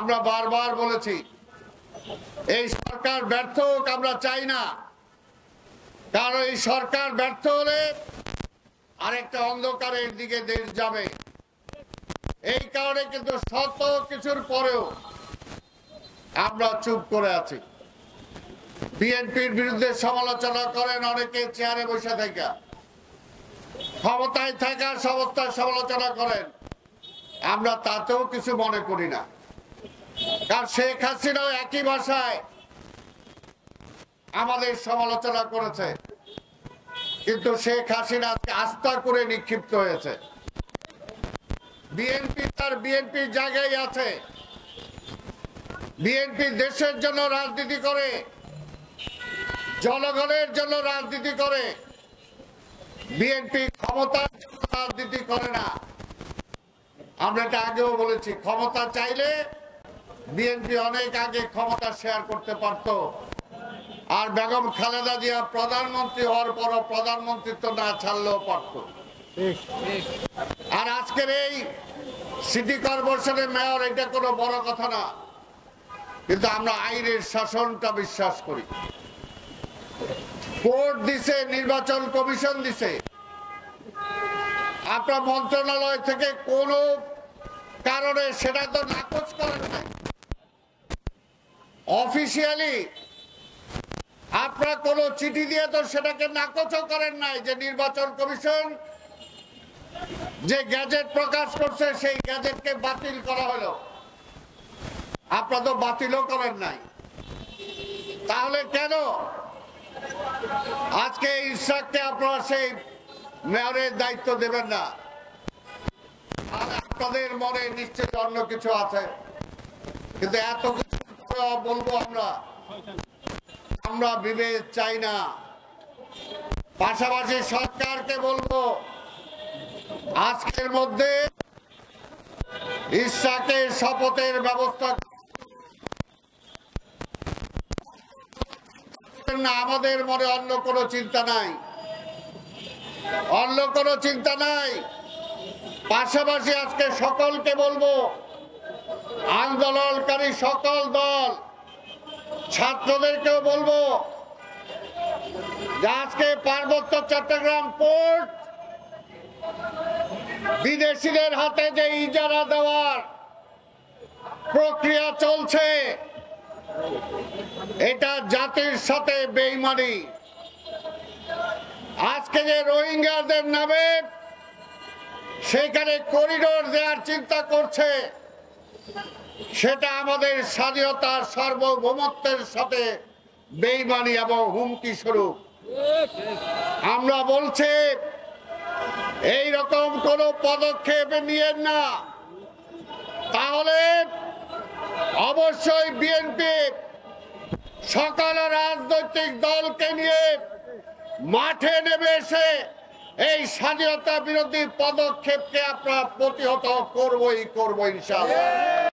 আমরা বারবার বলেছি এই সরকার ব্যর্থ হোক, আমরা চাই না, কারণ এই সরকার ব্যর্থ হলে আরেকটা অন্ধকারের দিকে দেশ যাবে। এই কারণে কিন্তু শত কিছুর পরেও আমরা চুপ করে আছি। বিএনপির বিরুদ্ধে সমালোচনা করেন অনেকে চেয়ারে বসে থাকা, ক্ষমতায় থাকা সংস্থার সমালোচনা করেন, আমরা তাতেও কিছু মনে করি না। কারণ শেখ হাসিনাও একই ভাষায় আমাদের সমালোচনা করেছে, কিন্তু শেখ হাসিনা আস্থা করে নিক্ষিপ্ত হয়েছে। বিএনপি তার বিএনপির জায়গায় আছে। বিএনপি দেশের জন্য রাজনীতি করে, জনগণের জন্য রাজনীতি করে। বিএনপি ক্ষমতার জন্য রাজনীতি করে না। আমরা এটা আগেও বলেছি, ক্ষমতা চাইলে বিএনপি অনেক আগে ক্ষমতা শেয়ার করতে পারত। আর বেগম খালেদা জিয়া প্রধানমন্ত্রী হওয়ার পরও প্রধানমন্ত্রিত্ব না ছাড়লেও পারত। আর আজকের এই সিটি কর্পোরেশনের মেয়র, এটা কোনো বড় কথা না, কিন্তু আমরা আইনের শাসনটা বিশ্বাস করি। কোর্ট দিছে, নির্বাচন কমিশন দিছে, আপনার মন্ত্রণালয় থেকে কোনো কারণে সেটা তো নাকচ করেন নাই। অফিসিয়ালি আপনারা কোনো চিঠি দিয়ে তো সেটাকে নাকচও করেন নাই যে নির্বাচন কমিশন যে গ্যাজেট প্রকাশ করছে সেই গ্যাজেটকে বাতিল করা হলো। আপনারা তো বাতিলও করেন নাই। তাহলে কেন আজকে ইসরাককে আপনারা সেই মেয়রের দায়িত্ব দেবেন না? আর আপনাদের মনে নিশ্চয় অন্য কিছু আছে, কিন্তু এত কিছু বলবো আমরা বিভেদ চাই না। পাশাপাশি সরকারকে বলবো আজকের মধ্যে ইসরাকের শপথের ব্যবস্থা না। আমাদের মনে অন্য কোনো চিন্তা নাই, অন্য কোনো চিন্তা নাই। পাশাপাশি আজকে সকলকে বলবো, আন্দোলনকারী সকল দল, ছাত্রদেরকেও বলবো যে আজকে পার্বত্য চট্টগ্রাম পোর্ট বিদেশিদের হাতে যে ইজারা দেওয়ার প্রক্রিয়া চলছে, এটা জাতির সাথে বেঈমানি। আজকে যে রোহিঙ্গাদের নামে সেখানে করিডোর দেওয়ার চিন্তা করছে, সেটা আমাদের স্বাধীনতার সার্বভৌমত্বের সাথে বেঈমানি এবং হুমকি স্বরূপ। আমরা বলছি এই রকম কোন পদক্ষেপ নিয়েন না, তাহলে অবশ্যই বিএনপি সকল রাজনৈতিক দলকে নিয়ে মাঠে নেমে এসে এই স্বাধীনতা বিরোধী পদক্ষেপকে আমরা প্রতিহত করবই ইনশাআল্লাহ।